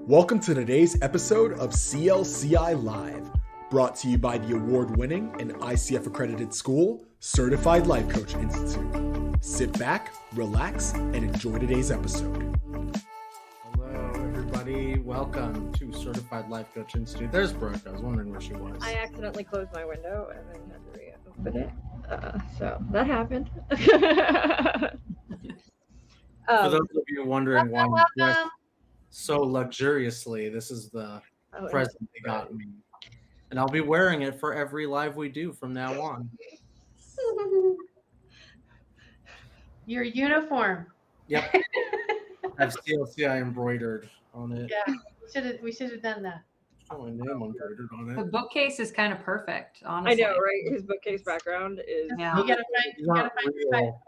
Welcome to today's episode of CLCI Live, brought to you by the award-winning and ICF accredited school, Certified Life Coach Institute. Sit back, relax, and enjoy today's episode. Hello, everybody. Welcome to Certified Life Coach Institute. There's Brooke. I was wondering where she was. I accidentally closed my window and then had to reopen it. So that happened. For those of you wondering why I'm dressed so luxuriously, this is the present they got me. And I'll be wearing it for every live we do from now on. Your uniform. Yep. I have CLCI embroidered on it. Yeah, we should have done that. Oh, my name embroidered on The it. bookcase is kind of perfect, honestly. I know, right? His bookcase background is. Yeah. You gotta find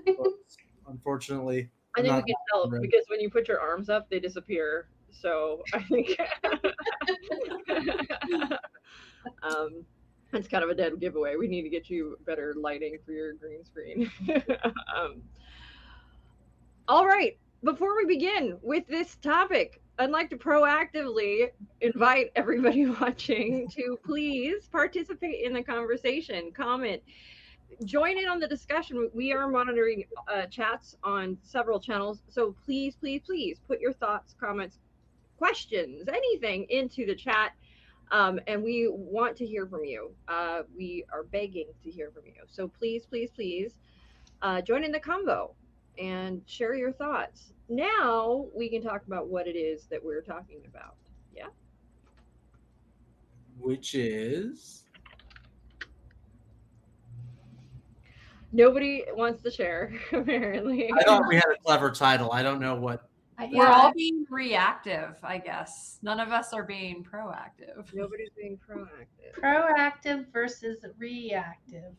Real, unfortunately. I think not we can tell real. because when you put your arms up, they disappear. So I think it's kind of a dead giveaway. We need to get you better lighting for your green screen. All right. Before we begin with this topic, I'd like to proactively invite everybody watching to please participate in the conversation, comment, join in on the discussion. We are monitoring chats on several channels. So please, please, please put your thoughts, comments, questions, anything into the chat. And we want to hear from you. We are begging to hear from you. So please, please, please join in the convo and share your thoughts. Now we can talk about what it is that we're talking about. Yeah. Which is... Nobody wants to share, apparently. I thought we had a clever title. I don't know what. We're all being reactive, I guess. None of us are being proactive. Nobody's being proactive. Proactive versus reactive.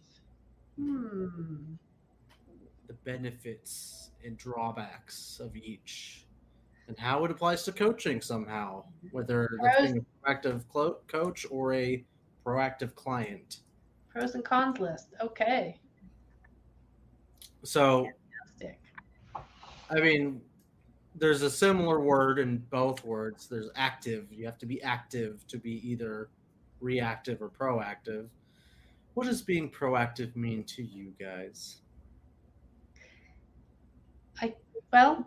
The benefits and drawbacks of each and how it applies to coaching somehow, whether that's being a proactive coach or a proactive client. Pros and cons list. Okay. So, Fantastic. I mean, there's a similar word in both words. There's active. You have to be active to be either reactive or proactive. What does being proactive mean to you guys? Well,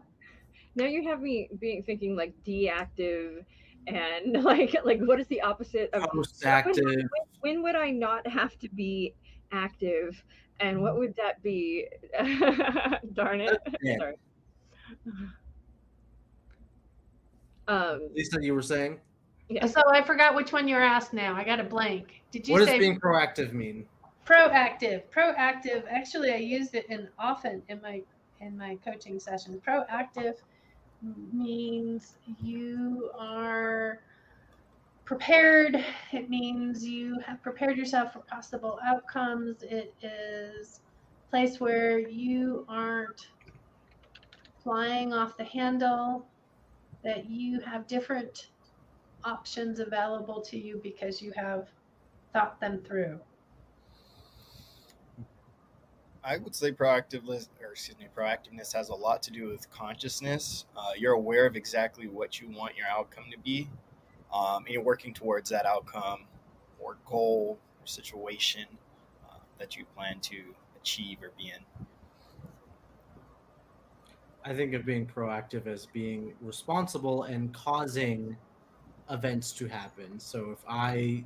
Now you have me thinking like deactive and like what is the opposite of Post-active. when would I not have to be active and what would that be? Darn it. Yeah. Sorry. Lisa, you were saying? Yeah. so I forgot which one you were asked now. I got a blank. Did you What does say being proactive mean? proactive? Proactive. Actually, I used it often in my coaching sessions. Proactive means you are prepared. It means you have prepared yourself for possible outcomes. It is a place where you aren't flying off the handle, that you have different options available to you because you have thought them through. I would say proactiveness has a lot to do with consciousness. You're aware of exactly what you want your outcome to be, and you're working towards that outcome or goal or situation that you plan to achieve or be in. I think of being proactive as being responsible and causing events to happen. So if I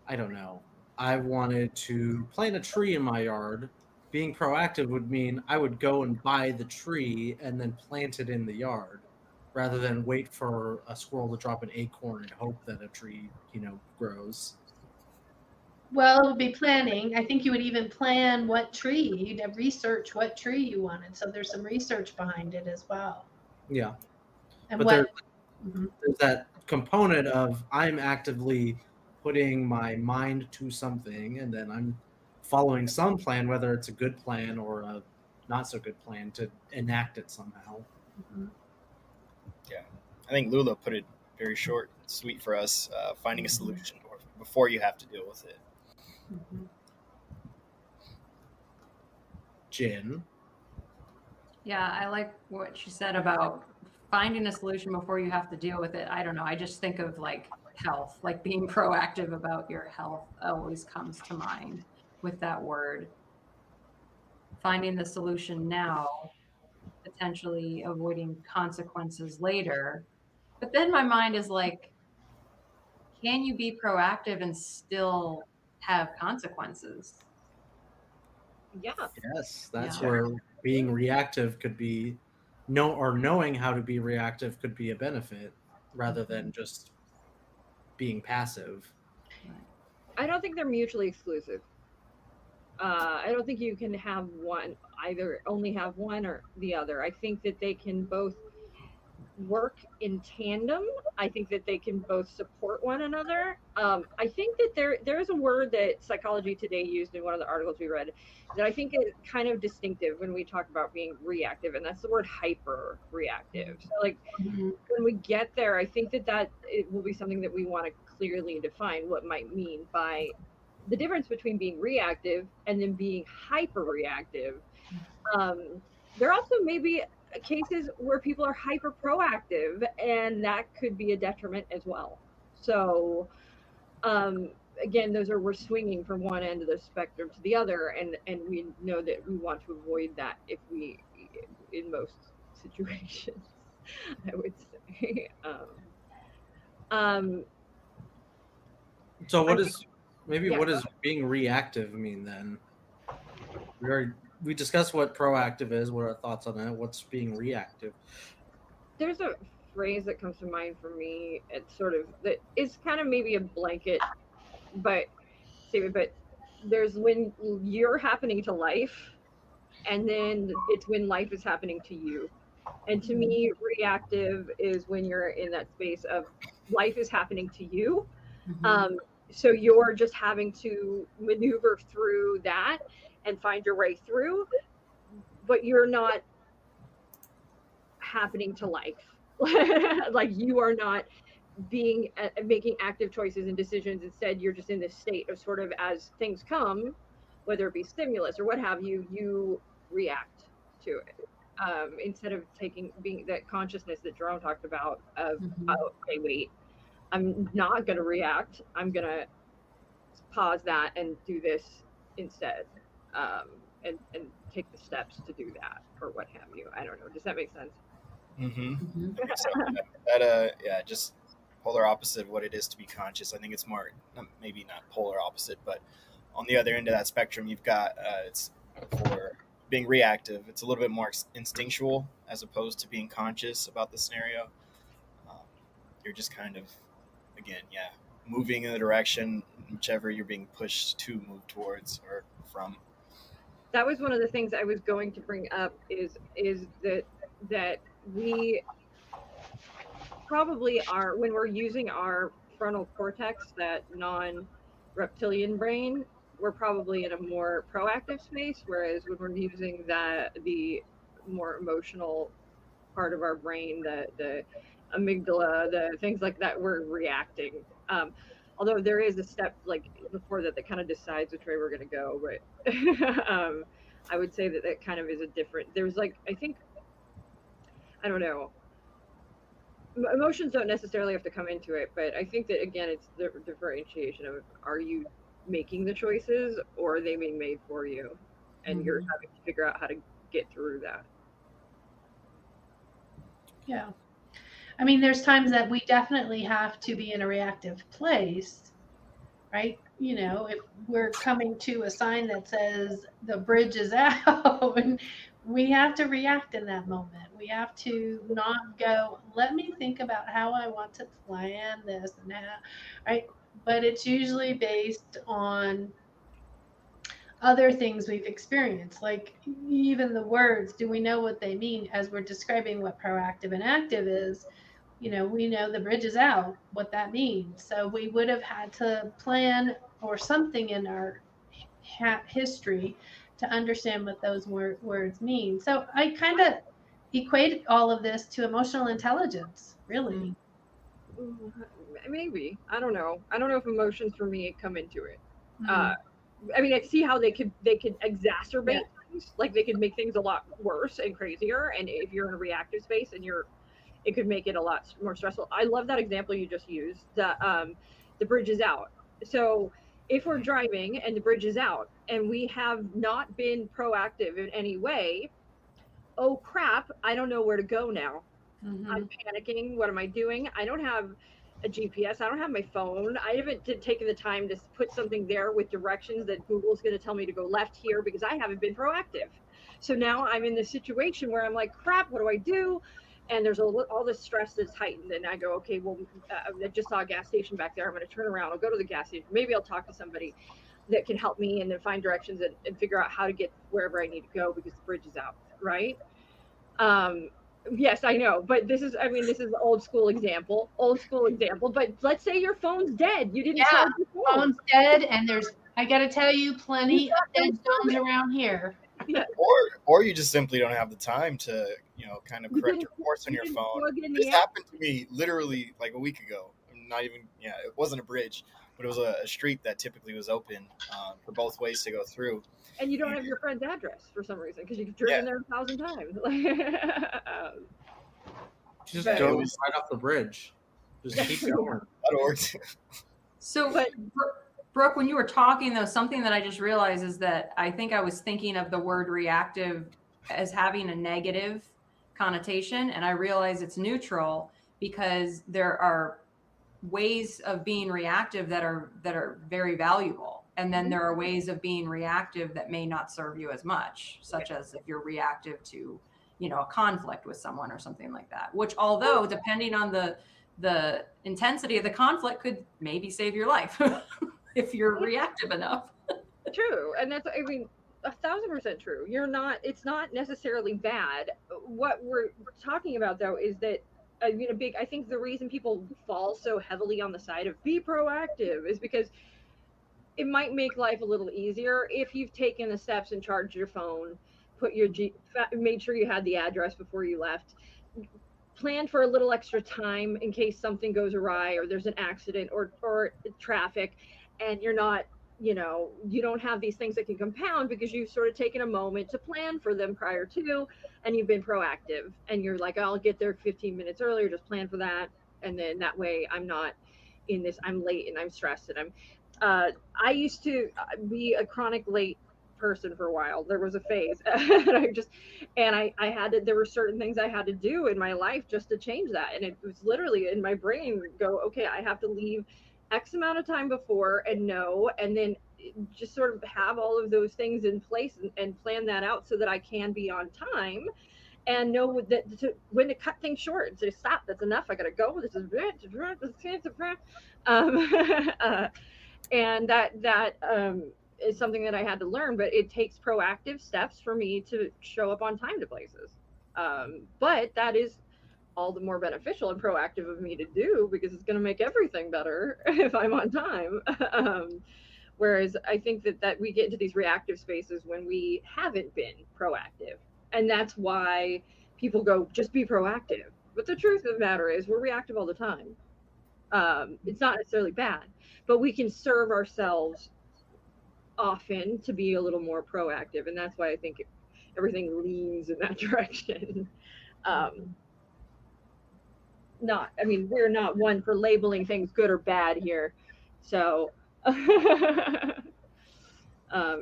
don't know, I wanted to plant a tree in my yard, being proactive would mean I would go and buy the tree and then plant it in the yard rather than wait for a squirrel to drop an acorn and hope that a tree, grows. Well, it would be planning. I think you would even plan what tree. You'd have research what tree you wanted. So there's some research behind it as well. Yeah. And But there's that component of I'm actively putting my mind to something and then I'm following some plan, whether it's a good plan or a not so good plan, to enact it somehow. Yeah, I think Lula put it very short and sweet for us, finding a solution before you have to deal with it. Jen? Yeah, I like what she said about finding a solution before you have to deal with it. I don't know. I just think of like health, like being proactive about your health always comes to mind with that word. Finding the solution now, potentially avoiding consequences later. But then my mind is like, can you be proactive and still have consequences? Yeah. Yes, that's Yeah. where being reactive could be knowing how to be reactive could be a benefit rather than just being passive. I don't think they're mutually exclusive. I don't think you can have one, either only have one or the other. I think that they can both work in tandem. I think that they can both support one another. I think that there is a word that Psychology Today used in one of the articles we read that I think is kind of distinctive when we talk about being reactive, and that's the word hyper reactive. So like Mhm. when we get there, I think that it will be something that we want to clearly define what might mean by the difference between being reactive and then being hyper reactive. There also may be cases where people are hyper proactive, and that could be a detriment as well. So, again, we're swinging from one end of the spectrum to the other, and we know that we want to avoid that if we, in most situations, I would say. Um, So I what think, is maybe yeah. what does being reactive mean then? We discussed what proactive is, what are our thoughts on that? What's being reactive? There's a phrase that comes to mind for me. It's sort of that is kind of maybe a blanket, but statement. But there's when you're happening to life, and then it's when life is happening to you. And to me, reactive is when you're in that space of life is happening to you. Um, so you're just having to maneuver through that and find your way through, but you're not happening to life. Like you are not being making active choices and decisions. Instead, you're just in this state of sort of as things come, whether it be stimulus or what have you, you react to it. Instead of being that consciousness that Jerome talked about of, oh, okay, wait, I'm not going to react. I'm going to pause that and do this instead. And take the steps to do that or what have you. I don't know. Does that make sense? Mm-hmm. Yeah, just polar opposite of what it is to be conscious. I think it's more, maybe not polar opposite, but on the other end of that spectrum, you've got it's for being reactive. It's a little bit more instinctual as opposed to being conscious about the scenario. You're just kind of, again, yeah, moving in the direction whichever you're being pushed to move towards or from. That was one of the things I was going to bring up is that we probably are, when we're using our frontal cortex, that non-reptilian brain, we're probably in a more proactive space, whereas when we're using the more emotional part of our brain, the amygdala, the things like that, we're reacting. Although there is a step like before that kind of decides which way we're going to go, but I would say that kind of is a different. There's like, I think, I don't know. Emotions don't necessarily have to come into it, but I think that again, it's the differentiation of, are you making the choices or are they being made for you, and you're having to figure out how to get through that. Yeah. I mean, there's times that we definitely have to be in a reactive place, right? You know, if we're coming to a sign that says the bridge is out, and we have to react in that moment. We have to not go, let me think about how I want to plan this and how, right? But it's usually based on other things we've experienced, like even the words, do we know what they mean as we're describing what proactive and active is? You know, we know the bridge is out, what that means. So we would have had to plan or something in our history to understand what those words mean. So I kind of equate all of this to emotional intelligence, really. Maybe. I don't know if emotions for me come into it. I mean, I see how they could exacerbate things, like they could make things a lot worse and crazier. And if you're in a reactive space and you're it could make it a lot more stressful. I love that example you just used. The bridge is out. So if we're driving and the bridge is out and we have not been proactive in any way, oh crap, I don't know where to go now. I'm panicking. What am I doing? I don't have a GPS. I don't have my phone. I haven't taken the time to put something there with directions that Google's going to tell me to go left here because I haven't been proactive. So now I'm in this situation where I'm like, crap, what do I do? And there's all this stress that's heightened. And I go, okay, well, I just saw a gas station back there. I'm going to turn around. I'll go to the gas station. Maybe I'll talk to somebody that can help me and then find directions and figure out how to get wherever I need to go because the bridge is out, right? Yes, I know, but this is an old school example, but let's say your phone's dead. You didn't charge your phone. Phone's dead, and I got to tell you, plenty of dead phones around here. Yeah. Or you just simply don't have the time to, kind of correct your course on your phone. This happened to me literally like a week ago. It wasn't a bridge, but it was a street that typically was open for both ways to go through. And you don't have your friend's address for some reason because you've driven there 1,000 times. Just go right off the bridge. Just keep going. That works. So, Brooke, when you were talking, though, something that I just realized is that I think I was thinking of the word reactive as having a negative connotation, and I realize it's neutral because there are ways of being reactive that are very valuable. And then there are ways of being reactive that may not serve you as much, such as if you're reactive to, a conflict with someone or something like that, which although depending on the intensity of the conflict could maybe save your life if you're reactive enough. True. And that's, 1,000% true. It's not necessarily bad. What we're talking about though, is that I think the reason people fall so heavily on the side of be proactive is because it might make life a little easier if you've taken the steps and charged your phone, made sure you had the address before you left, planned for a little extra time in case something goes awry or there's an accident or traffic, and you're not, you don't have these things that can compound because you've sort of taken a moment to plan for them prior to, and you've been proactive and you're like, I'll get there 15 minutes earlier, just plan for that. And then that way I'm not in this, I'm late and I'm stressed and I used to be a chronic late person for a while. There was a phase and I had to, there were certain things I had to do in my life just to change that. And it was literally in my brain go, okay, I have to leave X amount of time before and then just sort of have all of those things in place and plan that out so that I can be on time and know that when to cut things short and say, stop, that's enough. I got to go. This is and that is something that I had to learn, but it takes proactive steps for me to show up on time to places. But that is all the more beneficial and proactive of me to do because it's going to make everything better if I'm on time. Whereas I think that we get into these reactive spaces when we haven't been proactive. And that's why people go, just be proactive. But the truth of the matter is we're reactive all the time. It's not necessarily bad, but we can serve ourselves often to be a little more proactive. And that's why I think everything leans in that direction. We're not one for labeling things good or bad here. So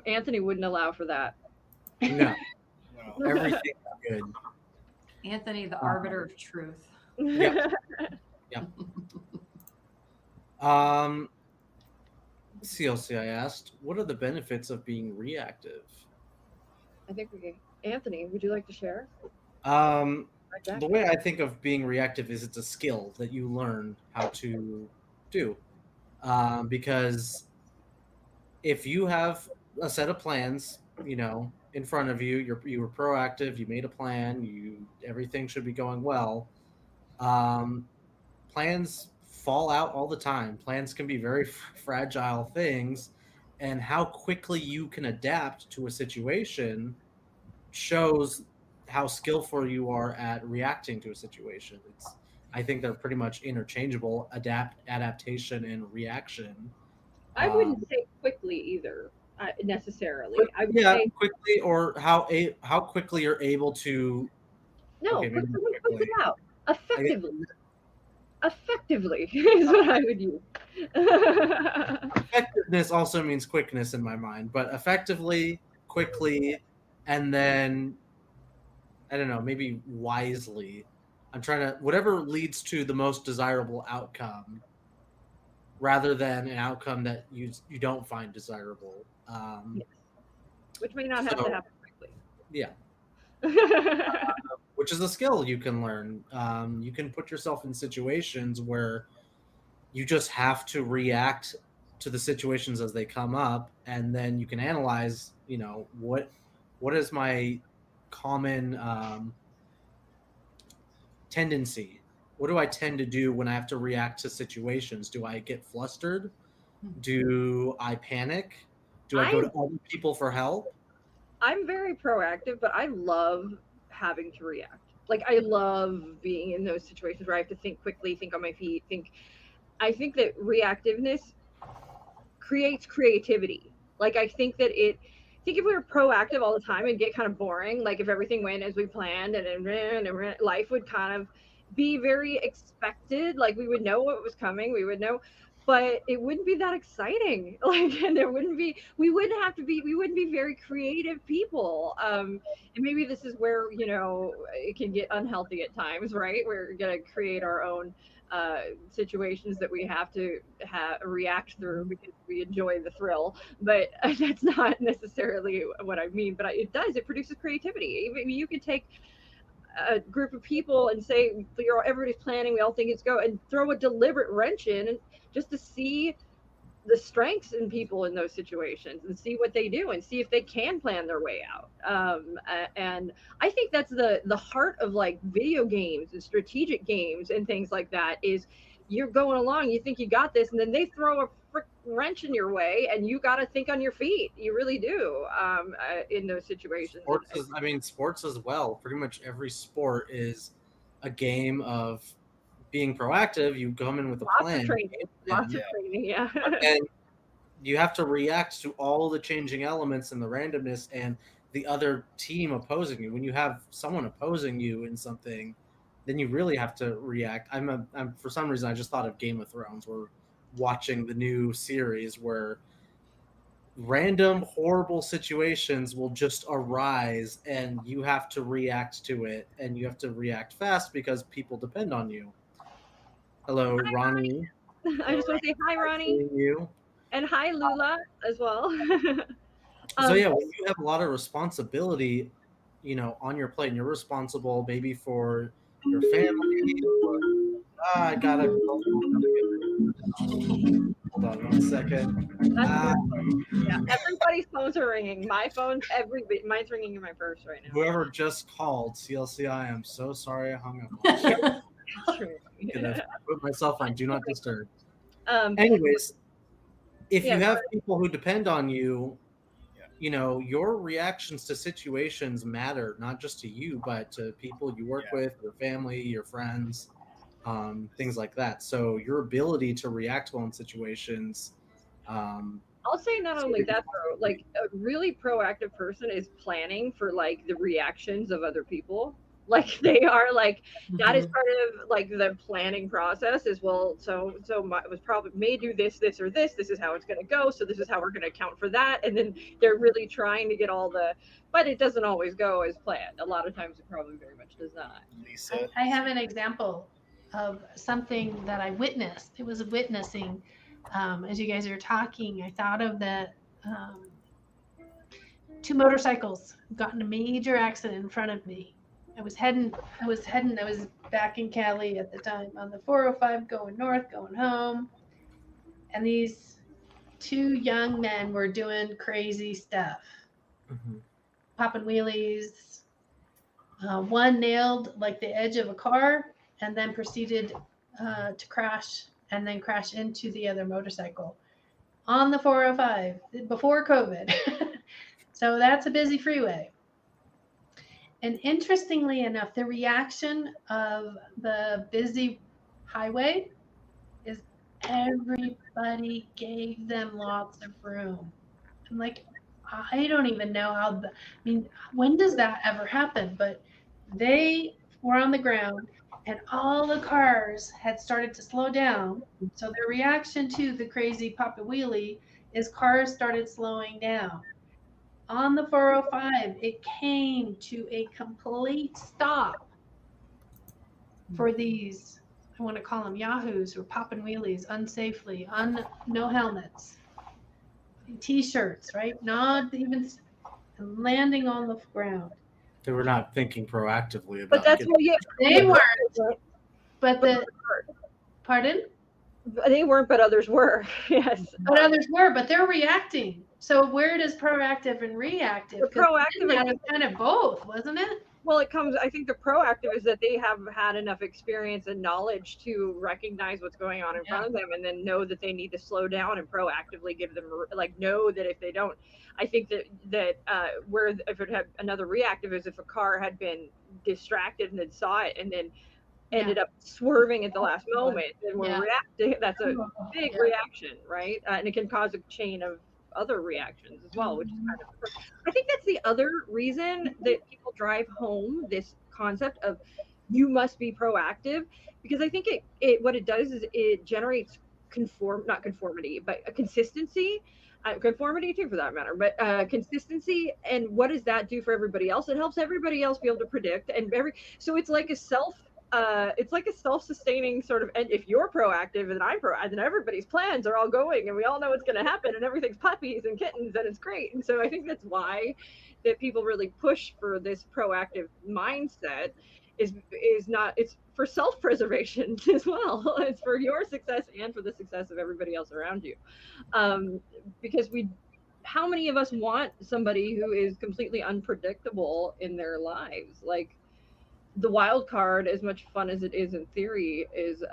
Anthony wouldn't allow for that. No. Everything's good. Anthony, the arbiter of truth. Yep. CLC, I asked, what are the benefits of being reactive? I think Anthony, would you like to share? The way I think of being reactive is it's a skill that you learn how to do. Because if you have a set of plans, in front of you, you were proactive, you made a plan, everything should be going well. Plans fall out all the time. Plans can be very fragile things, and how quickly you can adapt to a situation shows how skillful you are at reacting to a situation. I think they're pretty much interchangeable, adaptation and reaction. I wouldn't say quickly either, necessarily. I would say quickly, or how quickly you're able to. No, put it out. Effectively is what I would use. Effectiveness also means quickness in my mind, but effectively, quickly, and then I don't know, maybe wisely. I'm trying to whatever leads to the most desirable outcome, rather than an outcome that you don't find desirable. Yes. Which may not have to So happen quickly. yeah, which is a skill you can learn. You can put yourself in situations where you just have to react to the situations as they come up, and then you can analyze, what is my common tendency? What do I tend to do when I have to react to situations? Do I get flustered? Do I panic? Do I go to other people for help? I'm very proactive, but I love having to react. Like I love being in those situations where I have to think quickly, think on my feet, think. I think that reactiveness creates creativity. Like I think that I think if we were proactive all the time, it'd get kind of boring. Like if everything went as we planned, and life would kind of be very expected. Like we would know what was coming, we would know, but it wouldn't be that exciting. Like, and we wouldn't be very creative people. And maybe this is where it can get unhealthy at times, right? We're gonna create our own situations that we have to react through because we enjoy the thrill, but that's not necessarily what I mean. But it produces creativity. Even you could take a group of people and say everybody's planning, we all think it's go, and throw a deliberate wrench in, and just to see the strengths in people in those situations and see what they do and see if they can plan their way out. And I think that's the heart of like video games and strategic games and things like that. Is you're going along, you think you got this, and then they throw a frick wrench in your way, and you got to think on your feet. You really do in those situations. Sports as well. Pretty much every sport is a game of being proactive. You come in with a plan. Lots of training, yeah. And you have to react to all the changing elements and the randomness and the other team opposing you. When you have someone opposing you in something, then you really have to react. I'm for some reason I just thought of Game of Thrones. We're watching the new series where random horrible situations will just arise and you have to react to it, and you have to react fast because people depend on you. Hello, Hi, Ronnie. I just want to say hi, Ronnie. You. And hi, Lula, as well. So yeah, when you have a lot of responsibility, on your plate, and you're responsible maybe for your family. I gotta hold on 1 second. Yeah, everybody's phones are ringing. My phone's mine's ringing in my purse right now. Whoever just called CLCI, I'm so sorry I hung up. I put myself on do not disturb. Anyways, if you have people who depend on you, your reactions to situations matter, not just to you, but to people you work with, your family, your friends, things like that. So your ability to react well in situations. I'll say not only that though, like a really proactive person is planning for like the reactions of other people. Like they are like that is part of like the planning process as well. So it was probably may do this or this. This is how it's going to go. So this is how we're going to account for that. And then they're really trying to get but it doesn't always go as planned. A lot of times it probably very much does not. Lisa, I have an example of something that I witnessed. It was witnessing as you guys are talking. I thought of the two motorcycles got in a major accident in front of me. I was back in Cali at the time on the 405 going north, going home. And these two young men were doing crazy stuff, popping wheelies. One nailed like the edge of a car and then proceeded to crash into the other motorcycle on the 405 before COVID. So that's a busy freeway. And interestingly enough, the reaction of the busy highway is everybody gave them lots of room. I'm like, I don't even know when does that ever happen? But they were on the ground and all the cars had started to slow down. So their reaction to the crazy Papa Wheelie is cars started slowing down. On the 405, it came to a complete stop for these, I want to call them yahoos who are popping wheelies unsafely, no helmets, t-shirts, right? Not even landing on the ground. They were not thinking proactively about But that's getting- what They weren't, but pardon? they weren't, but others were. Yes. But others were, but they're reacting. So where does proactive and reactive? The 'Cause proactive that was kind of both, wasn't it? Well, it comes, I think the proactive is that they have had enough experience and knowledge to recognize what's going on in front of them and then know that they need to slow down and proactively give them, like, know that if they don't, I think that where if it had another reactive is if a car had been distracted and then saw it and then ended up swerving at the last moment and we're reacting. That's a big reaction, right? And it can cause a chain of other reactions as well, which is kind of, I think that's the other reason that people drive home this concept of you must be proactive, because I think it what it does is it generates not conformity, but a consistency, conformity too for that matter, but consistency. And what does that do for everybody else? It helps everybody else be able to predict, and so it's like a self-sustaining sort of, and if you're proactive and I'm proactive, then everybody's plans are all going and we all know what's going to happen and everything's puppies and kittens and it's great. And so I think that's why that people really push for this proactive mindset is not, it's for self-preservation as well. It's for your success and for the success of everybody else around you. Because how many of us want somebody who is completely unpredictable in their lives? Like, the wild card, as much fun as it is in theory, is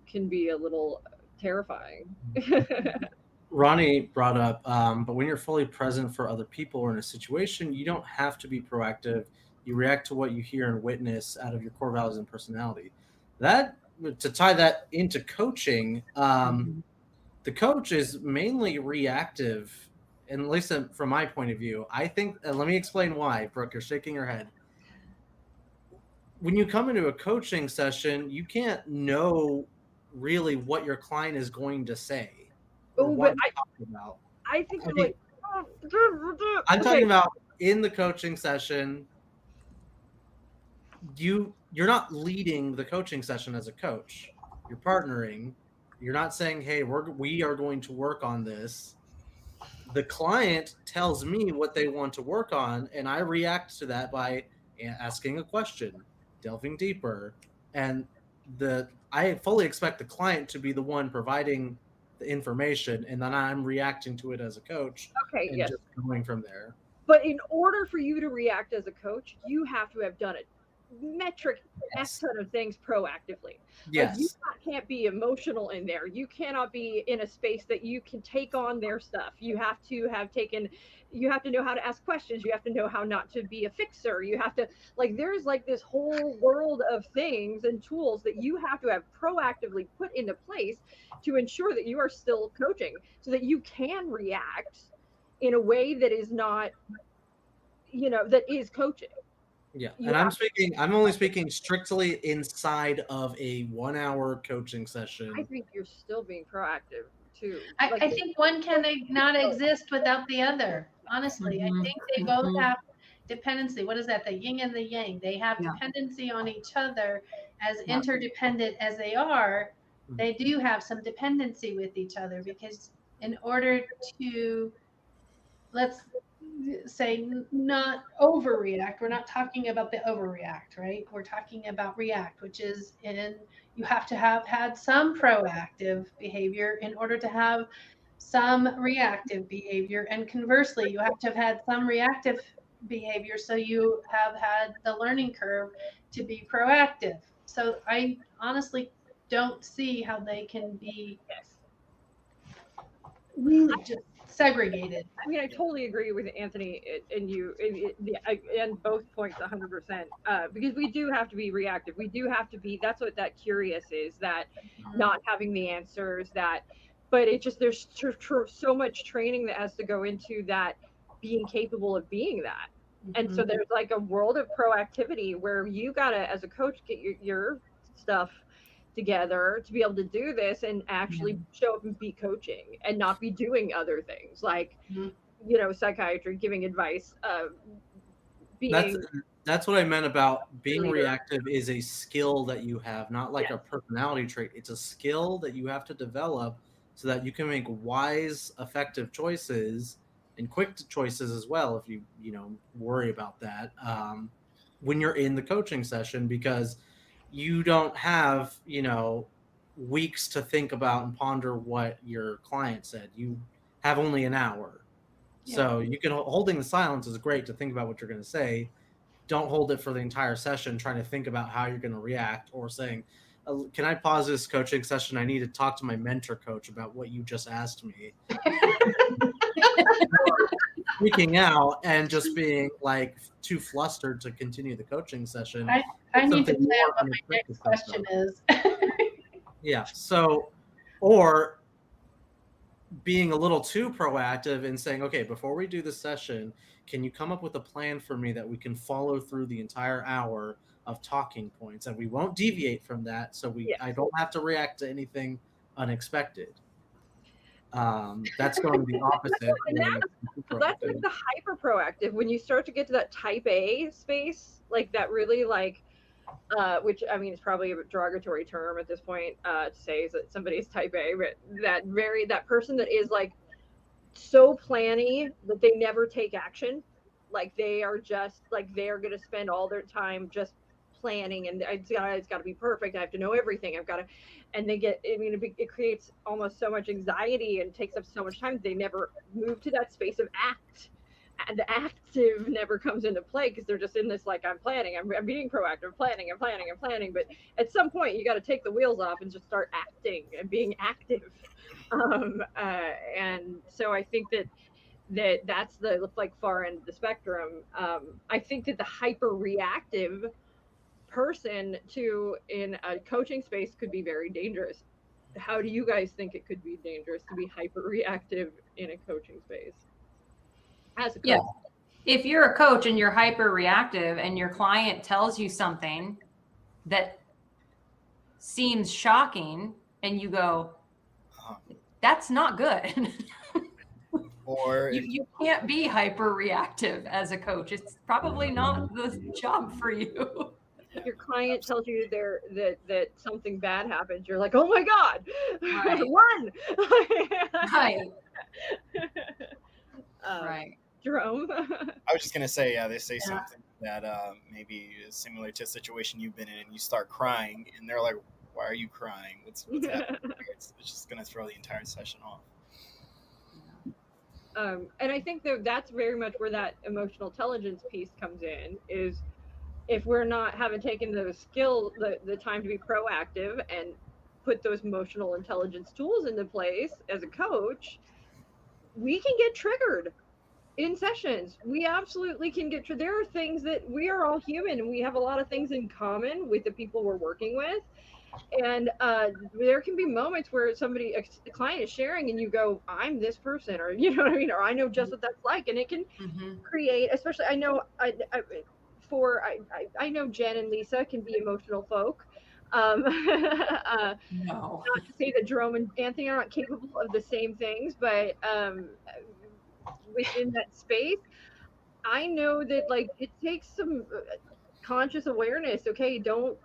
can be a little terrifying. Ronnie brought up, but when you're fully present for other people or in a situation, you don't have to be proactive. You react to what you hear and witness out of your core values and personality. That, to tie that into coaching, the coach is mainly reactive, and at least from my point of view. I think, let me explain why. Brooke, you're shaking your head. When you come into a coaching session, you can't know really what your client is going to say. Oh, but I think I'm talking about in the coaching session, you're not leading the coaching session as a coach. You're partnering. You're not saying, hey, we are going to work on this. The client tells me what they want to work on, and I react to that by asking a question, delving deeper, and I fully expect the client to be the one providing the information, and then I'm reacting to it as a coach. Okay, and yes. just going from there. But in order for you to react as a coach, you have to have done it metric ton of things proactively. Yes. Like, you can't be emotional in there. You cannot be in a space that you can take on their stuff. You have to know how to ask questions. You have to know how not to be a fixer. You have to, like, there's like this whole world of things and tools that you have to have proactively put into place to ensure that you are still coaching, so that you can react in a way that is not, that is coaching. Yeah, and I'm only speaking strictly inside of a 1 hour coaching session. I think you're still being proactive too. I think one can not exist without the other. Honestly, I think they both have dependency. What is that? The yin and the yang. They have dependency on each other. As interdependent as they are, they do have some dependency with each other, because in order to, let's say, not overreact, we're not talking about the overreact, right? We're talking about react, which is you have to have had some proactive behavior in order to have some reactive behavior, and conversely, you have to have had some reactive behavior so you have had the learning curve to be proactive. So I honestly don't see how they can be really just segregated. I mean, I totally agree with Anthony and you and both points 100%, because we do have to be reactive. We do have to be, that's what that curious is, that not having the answers, but it just, there's so much training that has to go into that, being capable of being that. And so there's like a world of proactivity where you gotta, as a coach, get your stuff together to be able to do this and actually show up and be coaching and not be doing other things like psychiatry, giving advice, being that's what I meant about being reactive is a skill that you have, not like a personality trait. It's a skill that you have to develop so that you can make wise, effective choices and quick choices as well, if you worry about that when you're in the coaching session, because you don't have weeks to think about and ponder what your client said. You have only an hour. So you can, holding the silence is great to think about what you're going to say. Don't hold it for the entire session trying to think about how you're going to react, or saying, can I pause this coaching session? I need to talk to my mentor coach about what you just asked me. Freaking out and just being like too flustered to continue the coaching session. I need to plan what my next question is. Yeah. So, or being a little too proactive and saying, okay, before we do the session, can you come up with a plan for me that we can follow through the entire hour of talking points, and we won't deviate from that, so I don't have to react to anything unexpected. That's going to be opposite. That's like the hyper proactive. When you start to get to that type A space, like that really which I mean, it's probably a derogatory term at this point to say that somebody is type A, but that person that is like so planny that they never take action. Like they are just like, they're going to spend all their time just planning, and it's got to be perfect. I have to know everything. And they get, I mean, it creates almost so much anxiety and takes up so much time. They never move to that space of act. And the active never comes into play because they're just in this, like, I'm planning, I'm being proactive, I'm planning. But at some point you got to take the wheels off and just start acting and being active. And so I think that's the like far end of the spectrum. I think that the hyper reactive person in a coaching space could be very dangerous. How do you guys think it could be dangerous to be hyper reactive in a coaching space as a coach? If you're a coach and you're hyper reactive and your client tells you something that seems shocking and you go, that's not good. Or you can't be hyper reactive as a coach. It's probably not the job for you. If your client tells you that something bad happens, you're like, oh my God, run. Right. Right. Jerome? I was just going to say, they say something that maybe is similar to a situation you've been in, and you start crying, and they're like, why are you crying? What's happening? It's just going to throw the entire session off. And I think that's very much where that emotional intelligence piece comes in, is if we're not having taken the time to be proactive and put those emotional intelligence tools into place as a coach, we can get triggered in sessions. We absolutely can get triggered. There are things that we are all human, and we have a lot of things in common with the people we're working with. And there can be moments where a client is sharing and you go, I'm this person, or you know what I mean, or I know just what that's like. And it can create, especially I know Jen and Lisa can be emotional folk. No. Not to say that Jerome and Anthony are not capable of the same things, but within that space, I know that like it takes some conscious awareness. Okay, don't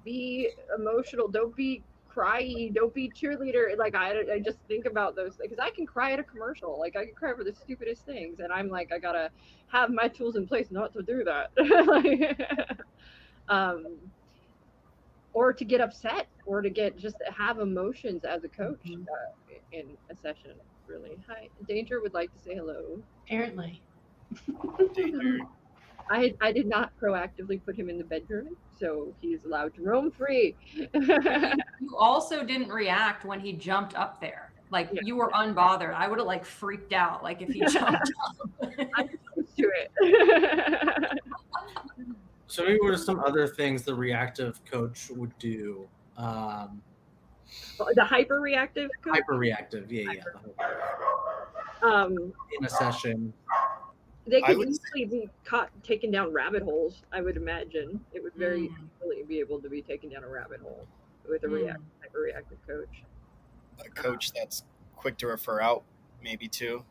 be emotional, don't be cryy, don't be cheerleader. Like I just think about those, because I can cry at a commercial, like I can cry for the stupidest things, and I'm like, I gotta have my tools in place not to do that. Or to get upset, or to just have emotions as a coach in a session. Really. Hi, Danger would like to say hello. Apparently. Danger. I did not proactively put him in the bedroom, so he's allowed to roam free. You also didn't react when he jumped up there. Like you were unbothered. I would have like freaked out, like if he jumped up. I'm used to it. So maybe what are some other things the reactive coach would do? The hyper reactive coach? Hyper reactive, yeah. In a session. They I could would easily be caught taken down rabbit holes. I would imagine it would very easily be able to be taken down a rabbit hole with a hyper-reactive coach. a coach that's quick to refer out, maybe too,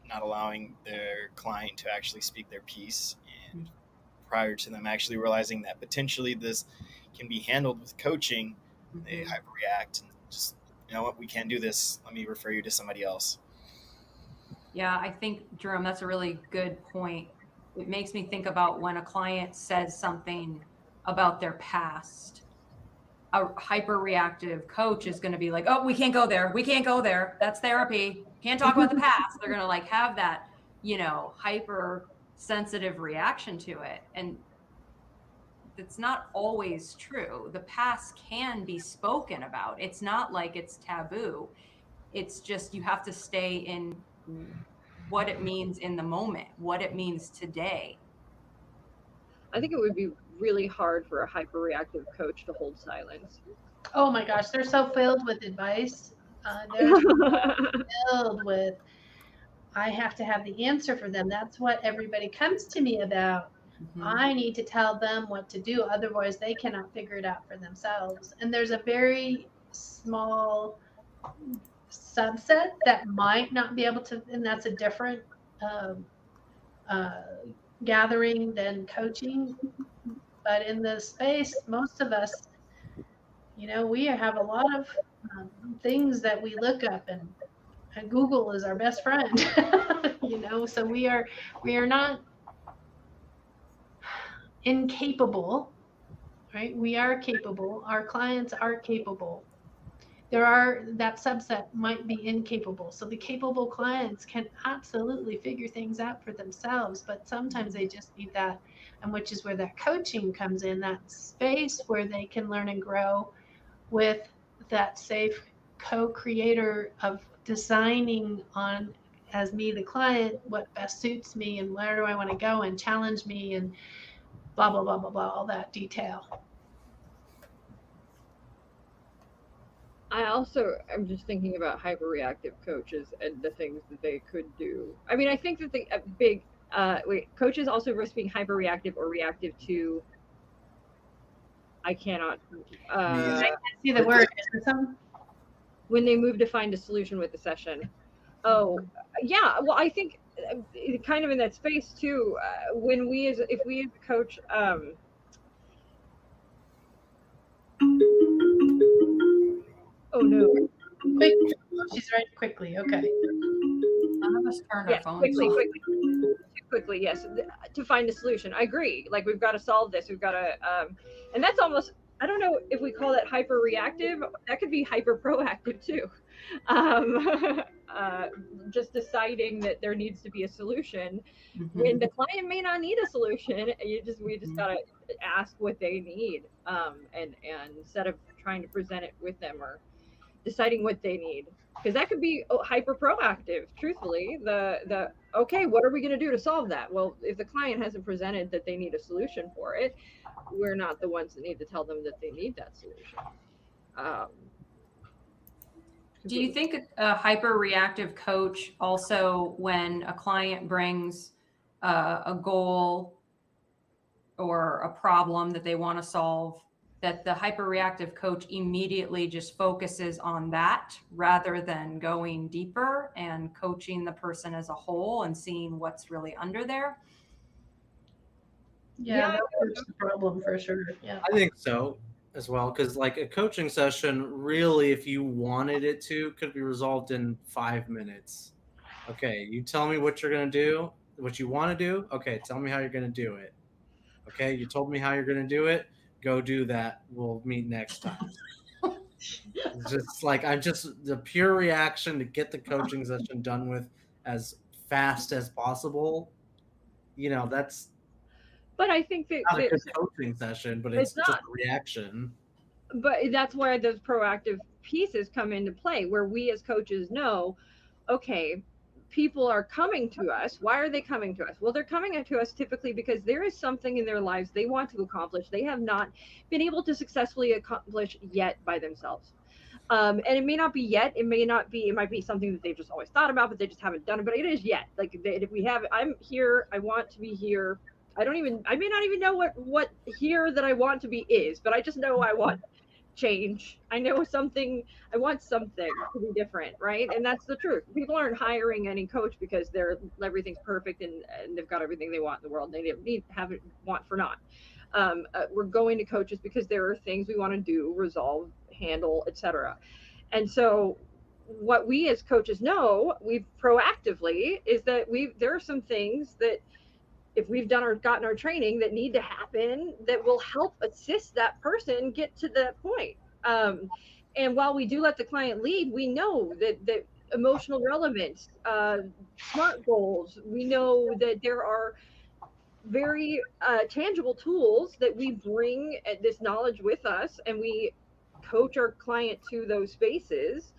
not allowing their client to actually speak their piece, and prior to them actually realizing that potentially this can be handled with coaching, they hyperreact and just, you know what, we can't do this. Let me refer you to somebody else. Yeah, I think, Jerome, that's a really good point. It makes me think about when a client says something about their past. A hyper-reactive coach is going to be like, oh, we can't go there. We can't go there. That's therapy. Can't talk about the past. They're going to like have that, you know, hyper-sensitive reaction to it. And it's not always true. The past can be spoken about. It's not like it's taboo. It's just you have to stay in what it means in the moment, what it means today. I think it would be really hard for a hyper-reactive coach to hold silence. Oh my gosh, they're so filled with advice. They're filled with, I have to have the answer for them. That's what everybody comes to me about. I need to tell them what to do. Otherwise, they cannot figure it out for themselves. And there's a very small subset that might not be able to, and that's a different gathering than coaching. But in the space, most of us, you know, we have a lot of things that we look up, and Google is our best friend. You know, so we are not incapable, right? We are capable. Our clients are capable. That subset might be incapable. So the capable clients can absolutely figure things out for themselves, but sometimes they just need that, and which is where that coaching comes in, that space where they can learn and grow with that safe co-creator of designing on, as me, the client, what best suits me and where do I want to go, and challenge me and blah, blah, blah, blah, blah, all that detail. I'm just thinking about hyper-reactive coaches and the things that they could do. I mean, I think that coaches also risk being hyper-reactive or reactive to, I cannot, I can't see the word. when they move to find a solution with the session. Oh, yeah. Well, I think kind of in that space too, if we as a coach, oh no. Quick, she's right quickly. Okay. None of us turned our phones off. Quickly, yes, to find a solution. I agree. Like, we've got to solve this. We've got to, and that's almost, I don't know if we call that hyper reactive. That could be hyper proactive too. Just deciding that there needs to be a solution when the client may not need a solution. We just gotta ask what they need, and instead of trying to present it with them or deciding what they need, because that could be hyper proactive. Truthfully, okay, what are we going to do to solve that? Well, if the client hasn't presented that they need a solution for it, we're not the ones that need to tell them that they need that solution. Do you think a hyper-reactive coach also, when a client brings a goal or a problem that they want to solve, that the hyper-reactive coach immediately just focuses on that rather than going deeper and coaching the person as a whole and seeing what's really under there? Yeah, that was the problem for sure. Yeah, I think so as well, because like a coaching session, really, if you wanted it to, could be resolved in 5 minutes. Okay, you tell me what you're going to do, what you want to do. Okay, tell me how you're going to do it. Okay, you told me how you're going to do it. Go do that. We'll meet next time. Just like, the pure reaction to get the coaching session done with as fast as possible. You know, that's. But I think that Not a good coaching session, but it's just a reaction. But that's where those proactive pieces come into play, where we as coaches know, okay, people are coming to us. Why are they coming to us? Well, they're coming to us typically because there is something in their lives they want to accomplish. They have not been able to successfully accomplish yet by themselves. And it may not be yet. It might be something that they've just always thought about, but they just haven't done it. But it is yet. Like if we have, I'm here. I want to be here. I may not even know what here that I want to be is, but I just know I want change. I know I want something to be different, right? And that's the truth. People aren't hiring any coach because everything's perfect and they've got everything they want in the world. They have it want for naught. We're going to coaches because there are things we want to do, resolve, handle, etc. And so what we as coaches know, we've proactively, is that there are some things that if we've gotten our training that need to happen that will help assist that person get to that point. And while we do let the client lead, we know that emotional relevance, SMART goals, we know that there are very tangible tools that we bring this knowledge with us, and we coach our client to those spaces.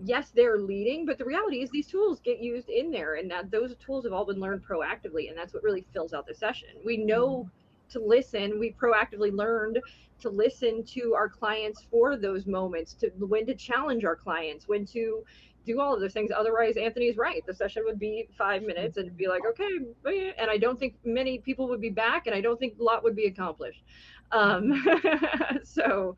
Yes, they're leading, but the reality is these tools get used in there, and that those tools have all been learned proactively, and that's what really fills out the session. We know to listen. We proactively learned to listen to our clients for those moments, to when to challenge our clients, when to do all of those things. Otherwise, Anthony's right. The session would be 5 minutes and be like, okay, and I don't think many people would be back, and I don't think a lot would be accomplished. So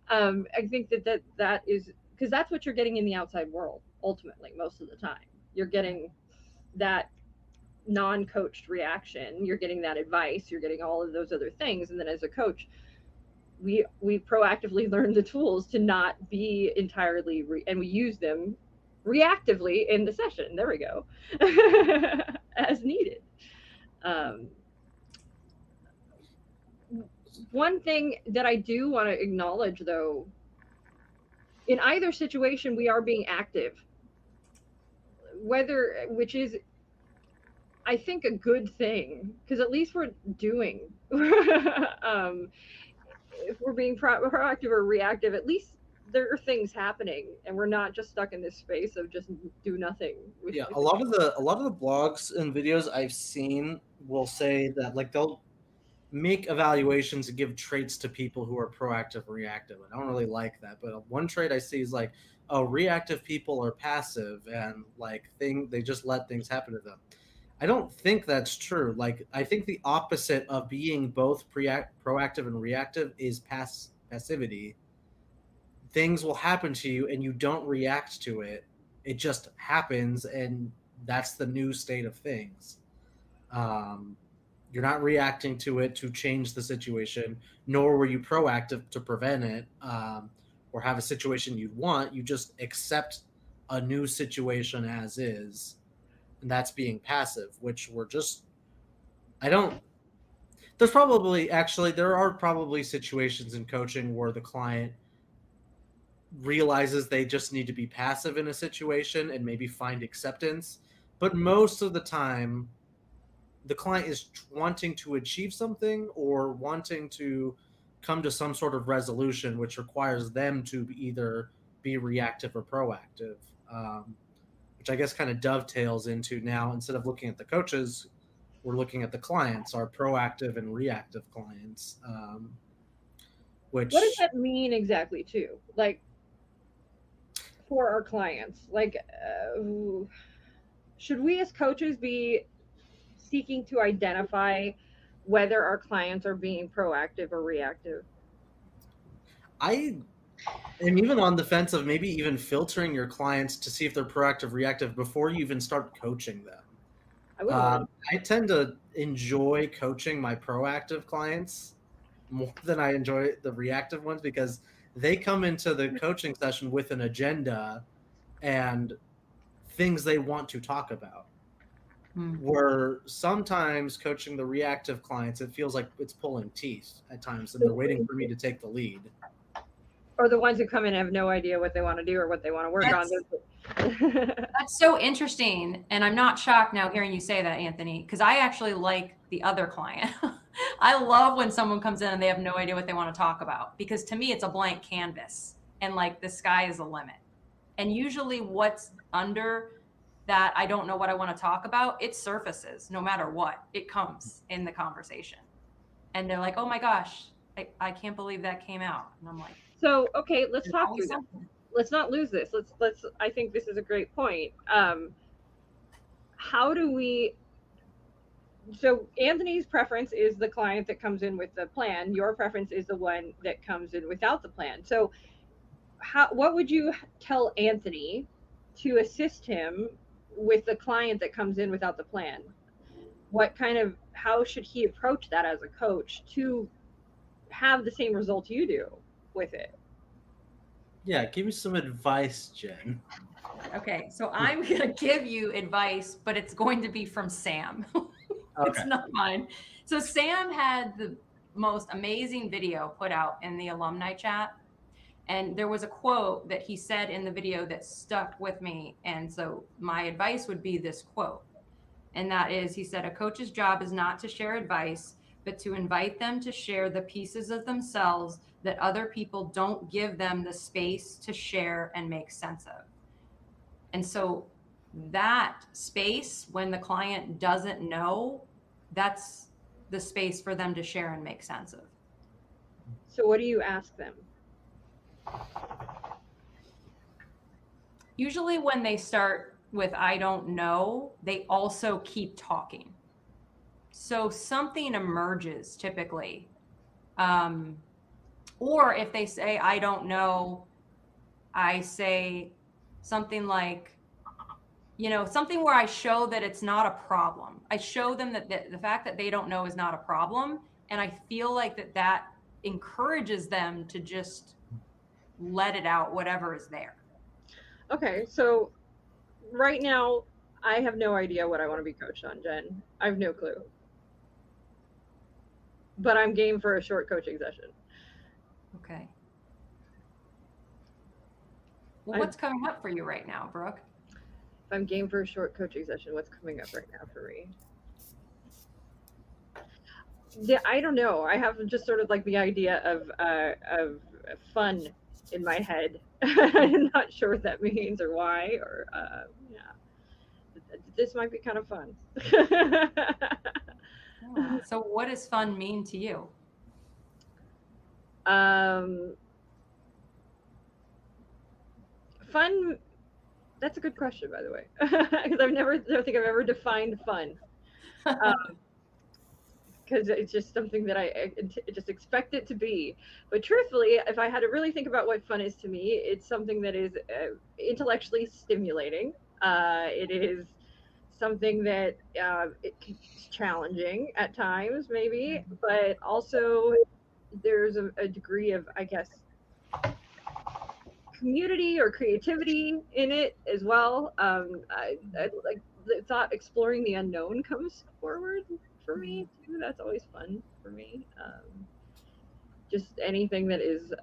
I think that is because that's what you're getting in the outside world. Ultimately, most of the time, you're getting that non-coached reaction. You're getting that advice. You're getting all of those other things, and then as a coach, we proactively learn the tools to not be entirely and we use them reactively in the session. There we go. As needed. One thing that I do want to acknowledge, though, in either situation, we are being active, which is, I think, a good thing, because at least we're doing. If we're being proactive or reactive, at least there are things happening, and we're not just stuck in this space of just do nothing. Yeah, a lot of the blogs and videos I've seen will say that, like, they'll make evaluations and give traits to people who are proactive and reactive. I don't really like that, but one trait I see is like, oh, reactive people are passive and like they just let things happen to them. I don't think that's true. Like, I think the opposite of being both proactive and reactive is passivity. Things will happen to you and you don't react to it. It just happens, and that's the new state of things. You're not reacting to it to change the situation, nor were you proactive to prevent it or have a situation you'd want. You just accept a new situation as is, and that's being passive, which there are probably situations in coaching where the client realizes they just need to be passive in a situation and maybe find acceptance. But most of the time, the client is wanting to achieve something or wanting to come to some sort of resolution, which requires them to either be reactive or proactive, which I guess kind of dovetails into now, instead of looking at the coaches, we're looking at the clients, our proactive and reactive clients. What does that mean exactly, too? Like, for our clients, like, should we as coaches be seeking to identify whether our clients are being proactive or reactive? I am even on the fence of maybe even filtering your clients to see if they're proactive, reactive before you even start coaching them. I tend to enjoy coaching my proactive clients more than I enjoy the reactive ones, because they come into the coaching session with an agenda and things they want to talk about. Where sometimes coaching the reactive clients, it feels like it's pulling teeth at times, and they're waiting for me to take the lead. Or the ones who come in and have no idea what they want to do or what they want to work on. That's so interesting. And I'm not shocked now hearing you say that, Anthony, because I actually like the other client. I love when someone comes in and they have no idea what they want to talk about, because to me, it's a blank canvas and like the sky is the limit. And usually what's under that, I don't know what I want to talk about, it surfaces no matter what. It comes in the conversation. And they're like, oh my gosh, I can't believe that came out. And I'm like, so, okay, let's talk through that. let's not lose this. Let's I think this is a great point. How do we, so Anthony's preference is the client that comes in with the plan. Your preference is the one that comes in without the plan. So what would you tell Anthony to assist him with the client that comes in without the plan? How should he approach that as a coach to have the same result you do with it? Yeah, give me some advice, Jen. Okay, so I'm going to give you advice, but it's going to be from Sam. It's not mine. So Sam had the most amazing video put out in the alumni chat. And there was a quote that he said in the video that stuck with me. And so my advice would be this quote. And that is, he said, a coach's job is not to share advice, but to invite them to share the pieces of themselves that other people don't give them the space to share and make sense of. And so that space, when the client doesn't know, that's the space for them to share and make sense of. So what do you ask them? Usually when they start with I don't know, they also keep talking. So something emerges typically. Or if they say I don't know, I say something like, something where I show that it's not a problem. I show them that the fact that they don't know is not a problem. And I feel like that encourages them to just let it out, whatever is there. Okay, so right now, I have no idea what I want to be coached on, Jen. I have no clue. But I'm game for a short coaching session. Okay. Well, what's coming up for you right now, Brooke? If I'm game for a short coaching session, what's coming up right now for me? Yeah, I don't know. I have just sort of like the idea of fun in my head. I'm not sure what that means or why, or this might be kind of fun. Yeah. So what does fun mean to you? Fun, that's a good question, by the way, because I don't think I've ever defined fun. Because it's just something that I just expect it to be. But truthfully, if I had to really think about what fun is to me, it's something that is intellectually stimulating. It is something that it's challenging at times, maybe, but also there's a degree of, I guess, community or creativity in it as well. I like the thought exploring the unknown comes forward for me too. That's always fun for me. Just anything that is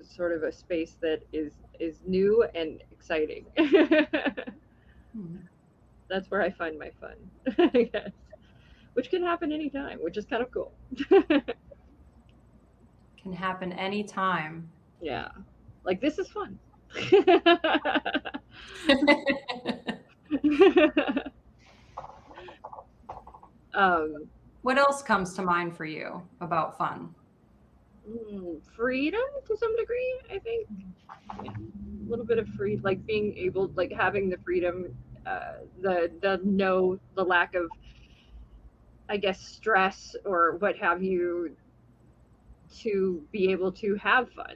sort of a space that is new and exciting. That's where I find my fun, I guess. Which can happen anytime, which is kind of cool. Can happen anytime. Yeah. Like, this is fun. What else comes to mind for you about fun? Freedom to some degree, I think. Yeah. A little bit of free, like being able, like having the freedom, the lack of, I guess, stress or what have you, to be able to have fun.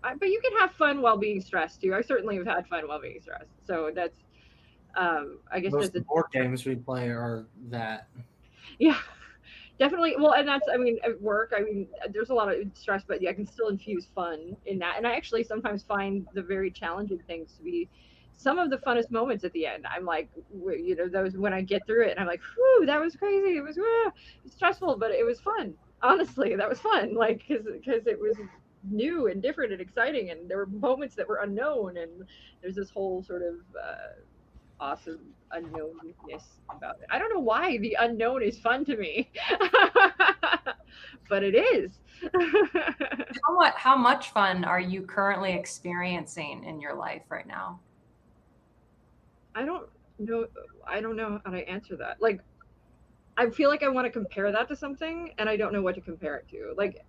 But you can have fun while being stressed too. I certainly have had fun while being stressed. So that's, I guess most board games we play are that. Yeah, definitely. Well, and that's, I mean, at work, I mean, there's a lot of stress, but I can still infuse fun in that. And I actually sometimes find the very challenging things to be some of the funnest moments at the end. I'm like, those when I get through it, and I'm like, whew, that was crazy. It was stressful, but it was fun. Honestly, that was fun. Like, because it was new and different and exciting, and there were moments that were unknown, and there's this whole sort of awesome unknownness about it. I don't know why the unknown is fun to me, but it is. How much fun are you currently experiencing in your life right now? I don't know how to answer that. Like, I feel like I want to compare that to something, and I don't know what to compare it to. Like,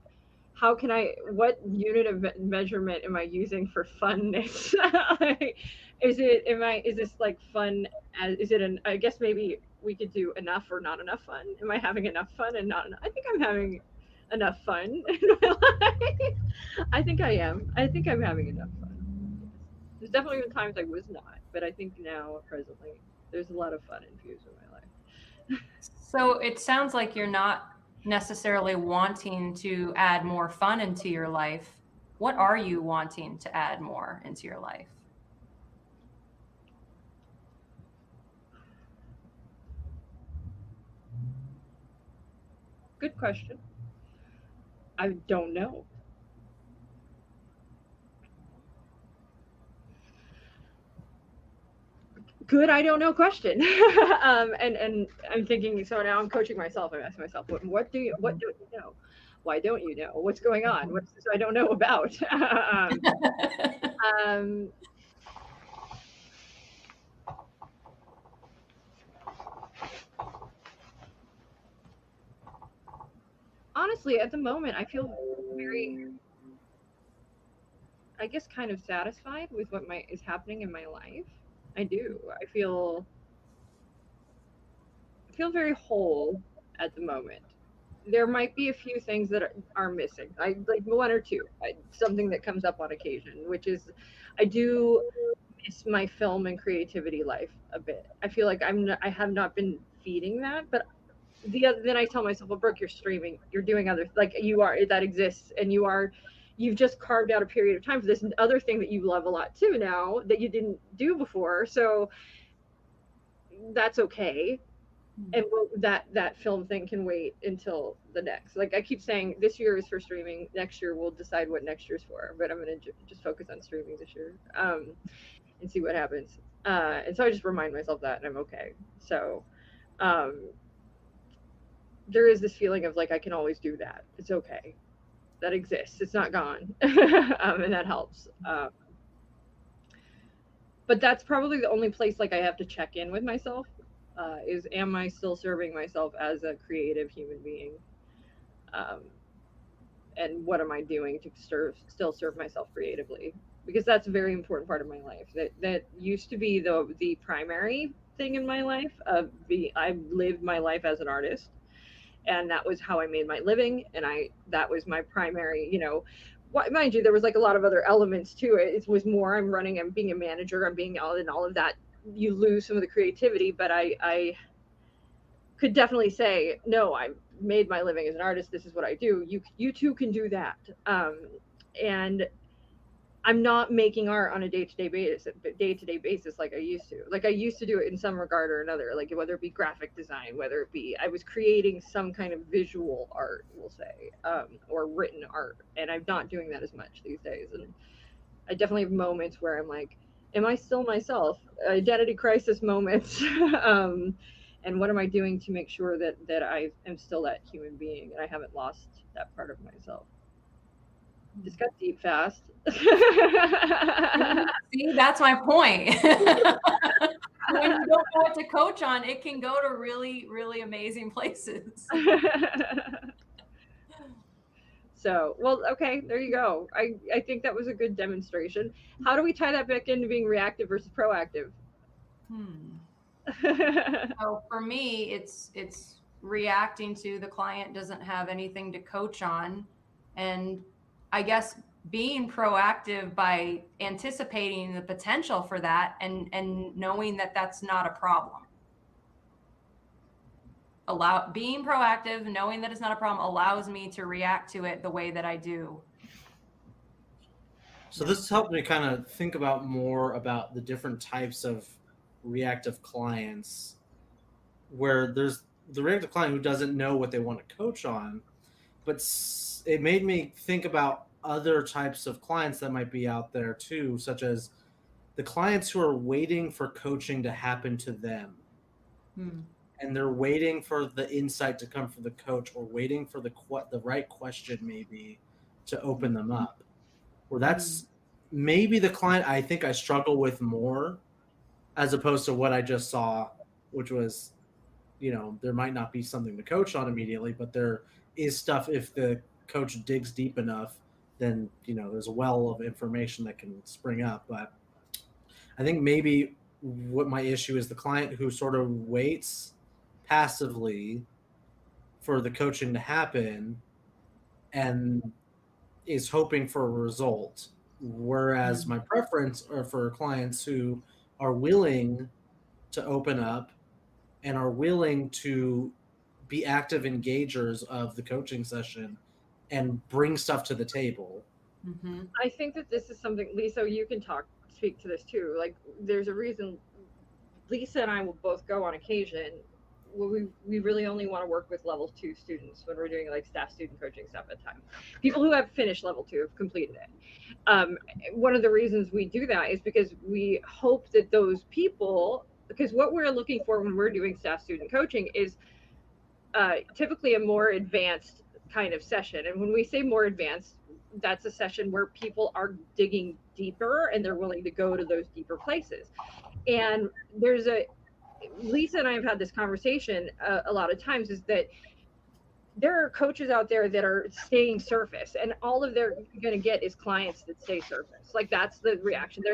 what unit of measurement am I using for funness? Like, is this like fun I guess maybe we could do enough or not enough fun. Am I having enough fun and not enough? I think I'm having enough fun in my life. I think I am. I think I'm having enough fun. There's definitely been times I was not, but I think now presently there's a lot of fun infused in my life. So it sounds like you're not necessarily wanting to add more fun into your life. What are you wanting to add more into your life? Good question. I don't know. Good, I don't know question. And I'm thinking, so now I'm coaching myself. I'm asking myself, what don't you know? Why don't you know? What's going on? What's this I don't know about? Honestly, at the moment, I feel very, I guess, kind of satisfied with what is happening in my life. I do. I feel very whole at the moment. There might be a few things that are missing. I like one or two. Something that comes up on occasion, which is I do miss my film and creativity life a bit. I feel like I have not been feeding that, but then I tell myself, well, Brooke, you're streaming, you're doing other, like, that exists, and you've just carved out a period of time for this other thing that you love a lot too now that you didn't do before. So that's okay. And that film thing can wait until the next. Like I keep saying, this year is for streaming. Next year we'll decide what next year's for. But I'm gonna just focus on streaming this year, and see what happens. And so I just remind myself that, and I'm okay. So there is this feeling of like I can always do that. It's okay. That exists. It's not gone, and that helps. But that's probably the only place like I have to check in with myself. Is am I still serving myself as a creative human being? And what am I doing to still serve myself creatively? Because that's a very important part of my life. That used to be the primary thing in my life. I lived my life as an artist, and that was how I made my living. And that was my primary, mind you, there was like a lot of other elements to it. It was more I'm being a manager, I'm being all of that. You lose some of the creativity, but I could definitely say, no, I made my living as an artist. This is what I do. You too can do that. And I'm not making art on a day-to-day basis like I used to. Like I used to do it in some regard or another, like whether it be graphic design, whether it be I was creating some kind of visual art, we'll say, or written art. And I'm not doing that as much these days. And I definitely have moments where I'm like, am I still myself? Identity crisis moments. And what am I doing to make sure that I am still that human being and I haven't lost that part of myself? Just got deep fast. See, that's my point. When you don't know what to coach on, it can go to really, really amazing places. So, well, okay, there you go. I think that was a good demonstration. How do we tie that back into being reactive versus proactive? So for me, it's reacting to the client doesn't have anything to coach on. And I guess being proactive by anticipating the potential for that and knowing that that's not a problem. Being proactive, knowing that it's not a problem, allows me to react to it the way that I do. So this has helped me kind of think about more about the different types of reactive clients, where there's the reactive client who doesn't know what they want to coach on, but it made me think about other types of clients that might be out there too, such as the clients who are waiting for coaching to happen to them. And they're waiting for the insight to come from the coach, or waiting for the right question maybe to open them up. Or that's maybe the client I think I struggle with more, as opposed to what I just saw, which was, there might not be something to coach on immediately, but there is stuff if the coach digs deep enough, then there's a well of information that can spring up. But I think maybe what my issue is the client who sort of waits passively for the coaching to happen and is hoping for a result. Whereas my preference are for clients who are willing to open up and are willing to be active engagers of the coaching session and bring stuff to the table. Mm-hmm. I think that this is something, Lisa, you can speak to this too. Like, there's a reason Lisa and I will both go on occasion. We really only want to work with level 2 students when we're doing like staff student coaching stuff at times. People who have finished level 2 have completed it. One of the reasons we do that is because we hope that those people, because what we're looking for when we're doing staff student coaching is typically a more advanced kind of session. And when we say more advanced, that's a session where people are digging deeper and they're willing to go to those deeper places. And Lisa and I have had this conversation a lot of times, is that there are coaches out there that are staying surface, and all of they're going to get is clients that stay surface. Like, that's the reaction.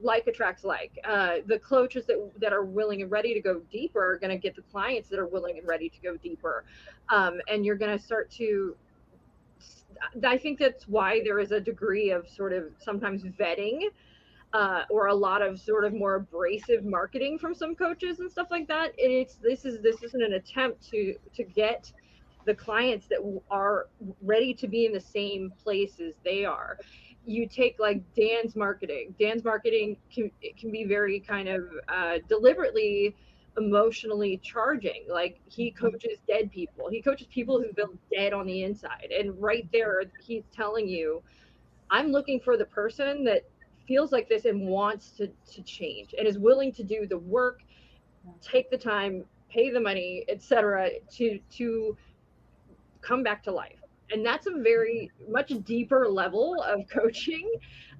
Like attracts like. The coaches that are willing and ready to go deeper are going to get the clients that are willing and ready to go deeper. And you're going to start to, I think that's why there is a degree of sort of sometimes vetting or a lot of sort of more abrasive marketing from some coaches and stuff like that. And this isn't an attempt to get the clients that are ready to be in the same place as they are. You take like Dan's marketing can be very kind of deliberately emotionally charging. Like, he coaches dead people. He coaches people who've been dead on the inside. And right there, he's telling you, I'm looking for the person that feels like this and wants to change and is willing to do the work, take the time, pay the money, etc., to come back to life. And that's a very much deeper level of coaching.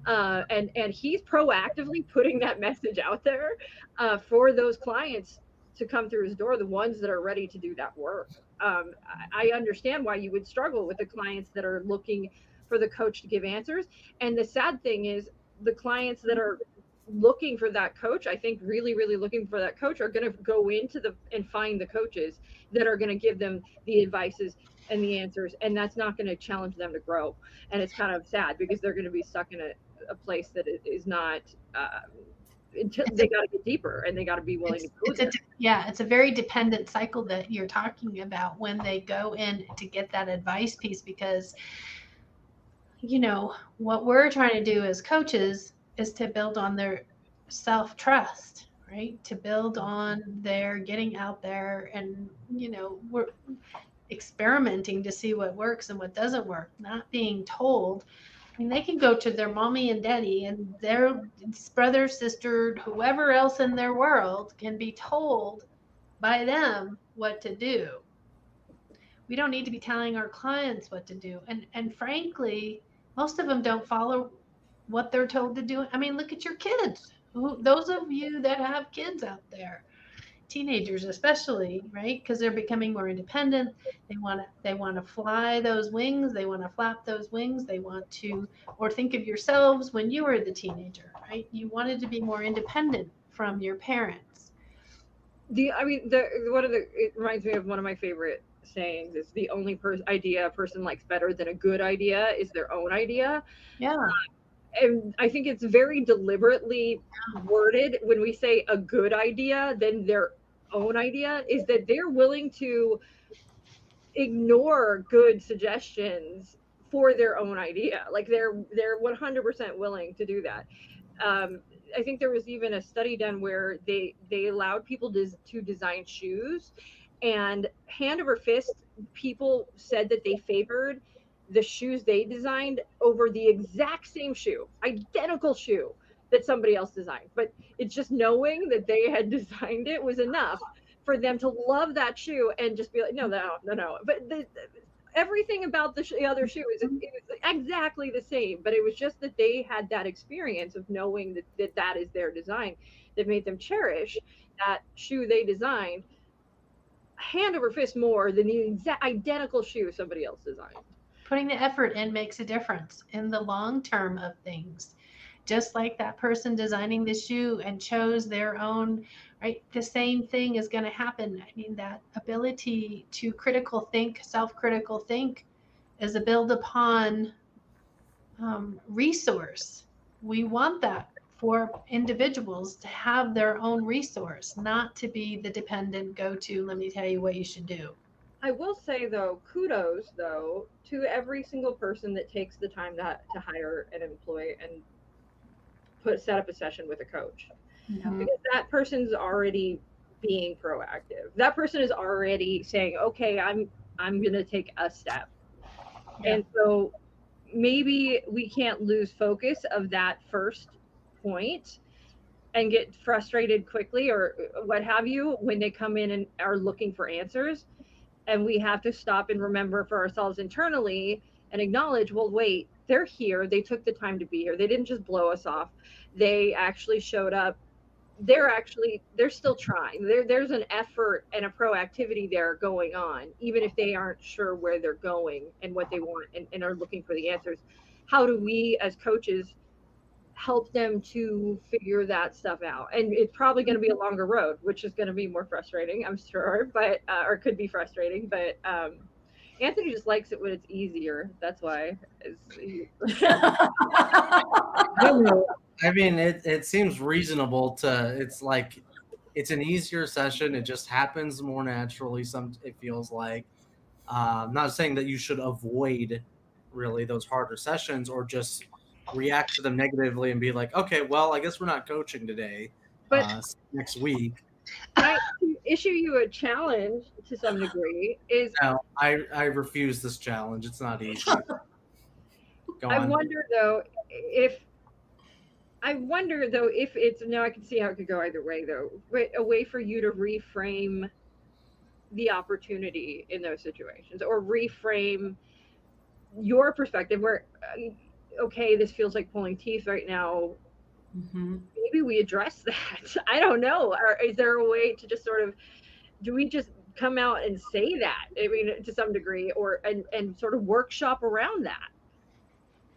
And he's proactively putting that message out there for those clients to come through his door, the ones that are ready to do that work. I understand why you would struggle with the clients that are looking for the coach to give answers. And the sad thing is, the clients that are looking for that coach, I think really, really looking for that coach, are going to go into and find the coaches that are going to give them the advices and the answers, and that's not going to challenge them to grow. And it's kind of sad, because they're going to be stuck in a place that is not until they got to get deeper, and they got to be willing to go there. It's a very dependent cycle that you're talking about when they go in to get that advice piece, because what we're trying to do as coaches is to build on their self-trust, right? To build on their getting out there and, we're experimenting to see what works and what doesn't work, not being told. I mean, they can go to their mommy and daddy and their brother, sister, whoever else in their world can be told by them what to do. We don't need to be telling our clients what to do. And frankly, most of them don't follow what they're told to do. I mean, look at your kids. Those of you that have kids out there, teenagers especially, right? Because they're becoming more independent. They want to fly those wings. They want to flap those wings. They want to, or think of yourselves when you were the teenager, right? You wanted to be more independent from your parents. It reminds me of one of my favorite sayings is, the only idea a person likes better than a good idea is their own idea. Yeah. And I think it's very deliberately worded when we say a good idea, then their own idea, is that they're willing to ignore good suggestions for their own idea. Like, they're 100% willing to do that. I think there was even a study done where they allowed people to design shoes, and hand over fist, people said that they favored the shoes they designed over the exact same shoe, identical shoe that somebody else designed. But it's just knowing that they had designed it was enough for them to love that shoe and just be like, no. But everything about the other shoe is exactly the same, but it was just that they had that experience of knowing that is their design that made them cherish that shoe they designed hand over fist more than the exact identical shoe somebody else designed. Putting the effort in makes a difference in the long term of things. Just like that person designing the shoe and chose their own, right? The same thing is going to happen. I mean, that ability to critical think, self-critical think, is a build upon resource. We want that for individuals to have their own resource, not to be the dependent go-to, let me tell you what you should do. I will say though, kudos though to every single person that takes the time to hire an employee and set up a session with a coach, because that person's already being proactive. That person is already saying, okay, I'm going to take a step. Yeah. And so maybe we can't lose focus of that first point and get frustrated quickly or what have you when they come in and are looking for answers. And we have to stop and remember for ourselves internally and acknowledge, well, wait, they're here. They took the time to be here. They didn't just blow us off. They actually showed up. They're still trying. There's an effort and a proactivity there going on, even if they aren't sure where they're going and what they want and are looking for the answers. How do we as coaches help them to figure that stuff out? And it's probably going to be a longer road, which is going to be more frustrating, I'm sure, but or could be frustrating, but Anthony just likes it when it's easier. That's why. I mean, it seems reasonable it's like, it's an easier session. It just happens more naturally. It feels like, not saying that you should avoid really those harder sessions or just react to them negatively and be like, okay, well, I guess we're not coaching today, but next week. I issue you a challenge to some degree. No, I refuse this challenge. It's not easy. Go on. I wonder though if it's, now I can see how it could go either way though, but a way for you to reframe the opportunity in those situations, or reframe your perspective where, okay, this feels like pulling teeth right now. Maybe we address that. I don't know. Or is there a way to just sort of, do we just come out and say that? I mean, to some degree, or and sort of workshop around that.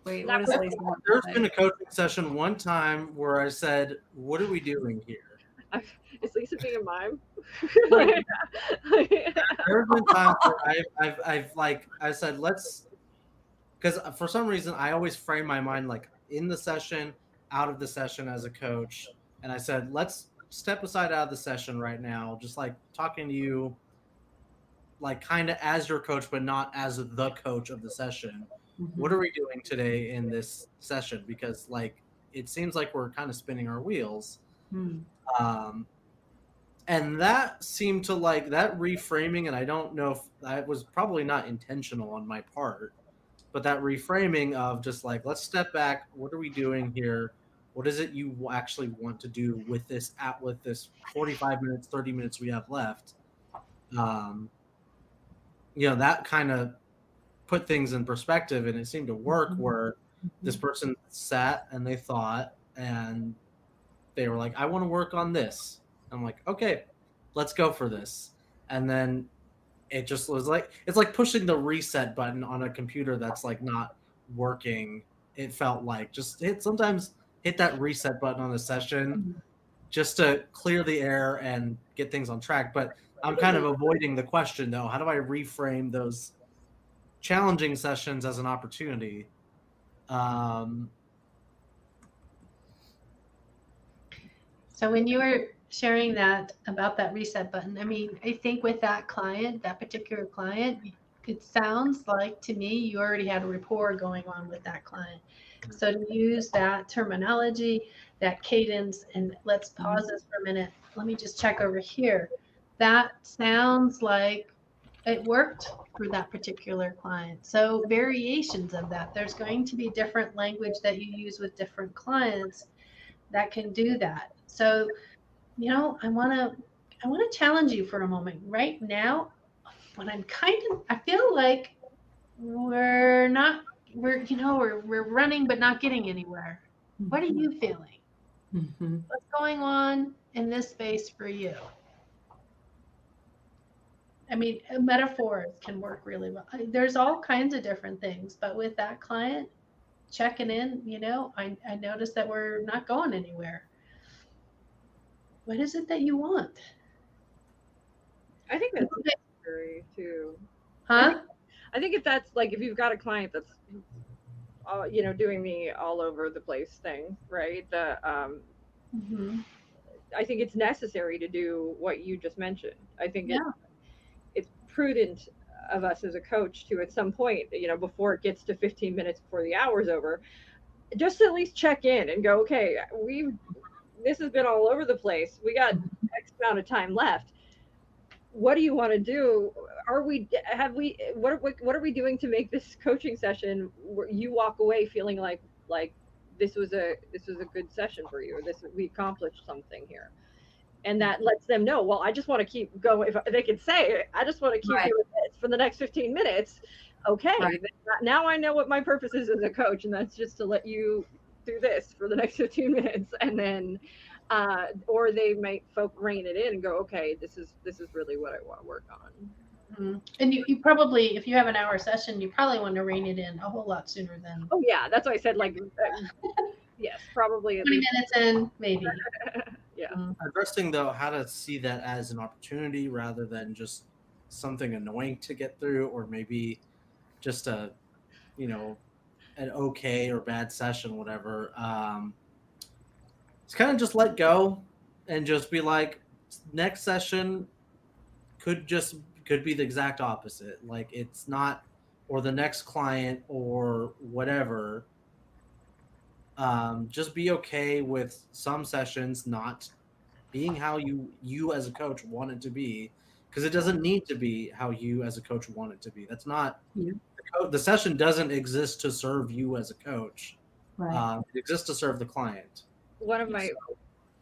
Wait, what is Lisa? There's been a coaching session one time where I said, what are we doing here? Is Lisa being a mime? There's been times where I said, let's, because for some reason I always frame my mind like in the session, out of the session as a coach. And I said, let's step aside out of the session right now, just like talking to you, like kind of as your coach, but not as the coach of the session. What are we doing today in this session? Because like, it seems like we're kind of spinning our wheels. And that seemed to like that reframing. And I don't know if that was probably not intentional on my part, but that reframing of just like, let's step back. What are we doing here? What is it you actually want to do with this 45 minutes, 30 minutes we have left? That kind of put things in perspective, and it seemed to work where this person sat and they thought, and they were like, I want to work on this. I'm like, okay, let's go for this. And then it just was like, it's like pushing the reset button on a computer that's like not working. It felt like just sometimes hit that reset button on the session just to clear the air and get things on track. But I'm kind of avoiding the question though. How do I reframe those challenging sessions as an opportunity? So when you were sharing that about that reset button, I mean, I think with that client, that particular client, it sounds like to me you already had a rapport going on with that client. So to use that terminology, that cadence, and let's pause this for a minute. Let me just check over here. That sounds like it worked for that particular client. So variations of that. There's going to be different language that you use with different clients that can do that. So, I want to challenge you for a moment. Right now, when I feel like we're running but not getting anywhere. What are you feeling? What's going on in this space for you? I mean, metaphors can work really well. There's all kinds of different things, but with that client checking in, I noticed that we're not going anywhere. What is it that you want? I think that's necessary too. Huh? I think if that's like, if you've got a client that's, doing the all over the place thing, right? I think it's necessary to do what you just mentioned. I think it's prudent of us as a coach to, at some point, before it gets to 15 minutes before the hour's over, just at least check in and go, okay, this has been all over the place. We got X amount of time left. What do you want to do? What are we doing to make this coaching session where you walk away feeling like this was a good session for you, or we accomplished something here? And that lets them know, well, I just want to keep going. If they can say, I just want to keep doing this for the next 15 minutes. Okay, now I know what my purpose is as a coach, and that's just to let you do this for the next 15 minutes, and then or they might rein it in and go, okay, this is really what I want to work on. And you probably, if you have an hour session, you probably want to rein it in a whole lot sooner than. Oh yeah, that's why I said yes, probably at 20 least minutes in, maybe. Yeah. Addressing though how to see that as an opportunity rather than just something annoying to get through, or maybe just an okay or bad session, whatever. It's kind of just let go and just be like, next session could be the exact opposite. Like, it's not, or the next client or whatever. Just be okay with some sessions not being how you as a coach want it to be, because it doesn't need to be how you as a coach want it to be. That's not the session doesn't exist to serve you as a coach. It exists to serve the client.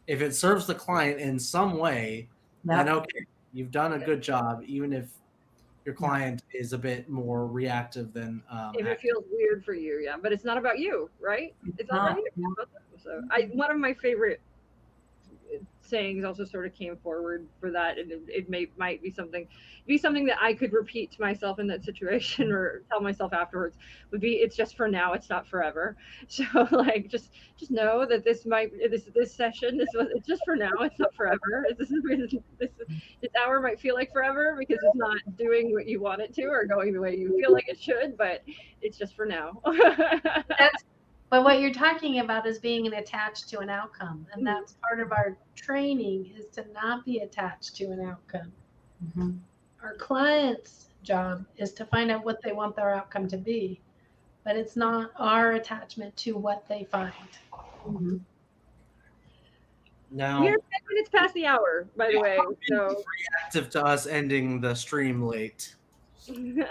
If it serves the client in some way, then okay, you've done a good job, even if your client is a bit more reactive than if it feels weird for you, but it's not about you, right? It's not about you. It's about them. So one of my favorite sayings also sort of came forward for that, and it might be something that I could repeat to myself in that situation, or tell myself afterwards, would be, it's just for now, it's not forever. So like, just know that this session, it's just for now, it's not forever. This hour might feel like forever because it's not doing what you want it to or going the way you feel like it should, but it's just for now. But what you're talking about is being attached to an outcome. And that's part of our training, is to not be attached to an outcome. Our client's job is to find out what they want their outcome to be, but it's not our attachment to what they find. Now, we're 10 minutes past the hour, by the way. So reactive to us ending the stream late. End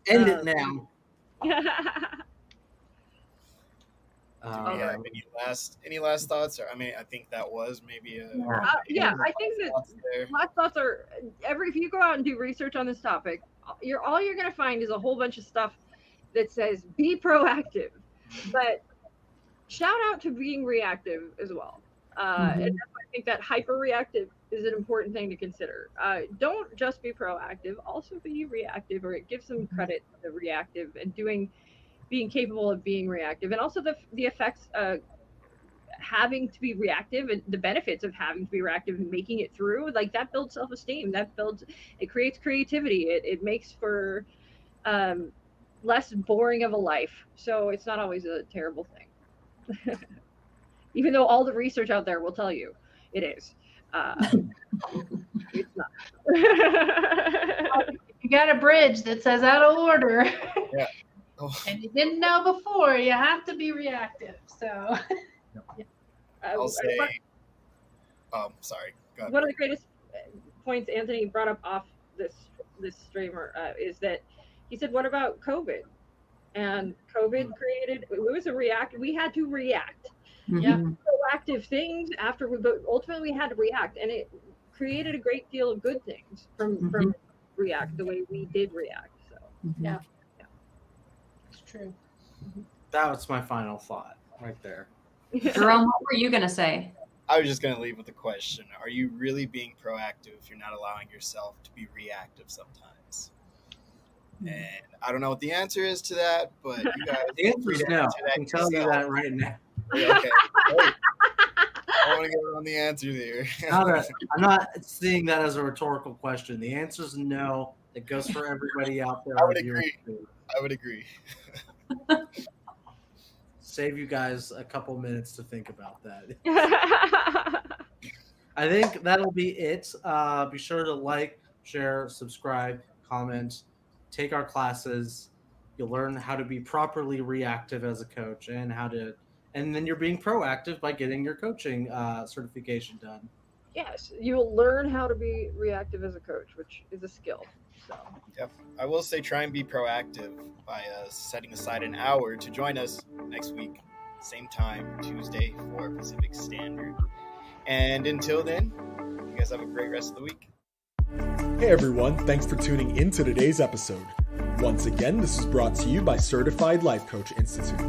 it now. Any last thoughts? Or I think that was maybe a. I think that last thoughts are if you go out and do research on this topic, all you're going to find is a whole bunch of stuff that says be proactive, but shout out to being reactive as well. And that's why I think that hyper-reactive is an important thing to consider. Don't just be proactive, also be reactive, or give some credit to the reactive and being capable of being reactive, and also the effects of having to be reactive, and the benefits of having to be reactive and making it through. Like, that builds self-esteem, it creates creativity, it makes for less boring of a life. So it's not always a terrible thing. Even though all the research out there will tell you it is. It's not. You got a bridge that says out of order. Yeah. And you didn't know before, you have to be reactive. So I'll say, sorry. Go ahead. One of the greatest points Anthony brought up off this streamer is that he said, what about COVID? And COVID created, it was we had to react. Proactive things after, but ultimately we had to react, and it created a great deal of good things from react, the way we did react. So yeah. It's true. That was my final thought right there. Jerome, what were you going to say? I was just going to leave with the question, are you really being proactive if you're not allowing yourself to be reactive sometimes? And I don't know what the answer is to that, but you guys... The answer is no. I can tell you that right now. Yeah, okay. Great. I want to get on the answer there. I'm not seeing that as a rhetorical question. The answer is no. It goes for everybody out there. I would agree. Save you guys a couple minutes to think about that. I think that'll be it. Be sure to like, share, subscribe, comment, take our classes. You'll learn how to be properly reactive as a coach and then you're being proactive by getting your coaching certification done. Yes, you'll learn how to be reactive as a coach, which is a skill. So. Yep. I will say try and be proactive by setting aside an hour to join us next week, same time, Tuesday, 4 Pacific Standard. And until then, you guys have a great rest of the week. Hey everyone, thanks for tuning in to today's episode. Once again, this is brought to you by Certified Life Coach Institute.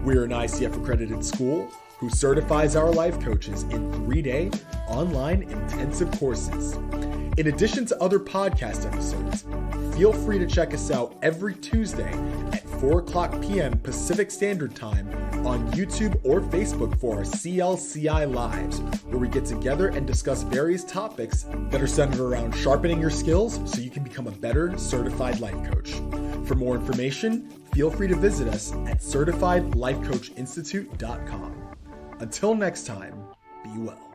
We're an ICF accredited school who certifies our life coaches in 3-day online intensive courses. In addition to other podcast episodes, feel free to check us out every Tuesday at 4:00 p.m. Pacific Standard Time on YouTube or Facebook for our CLCI Lives, where we get together and discuss various topics that are centered around sharpening your skills so you can become a better certified life coach. For more information, feel free to visit us at certifiedlifecoachinstitute.com. Until next time, be well.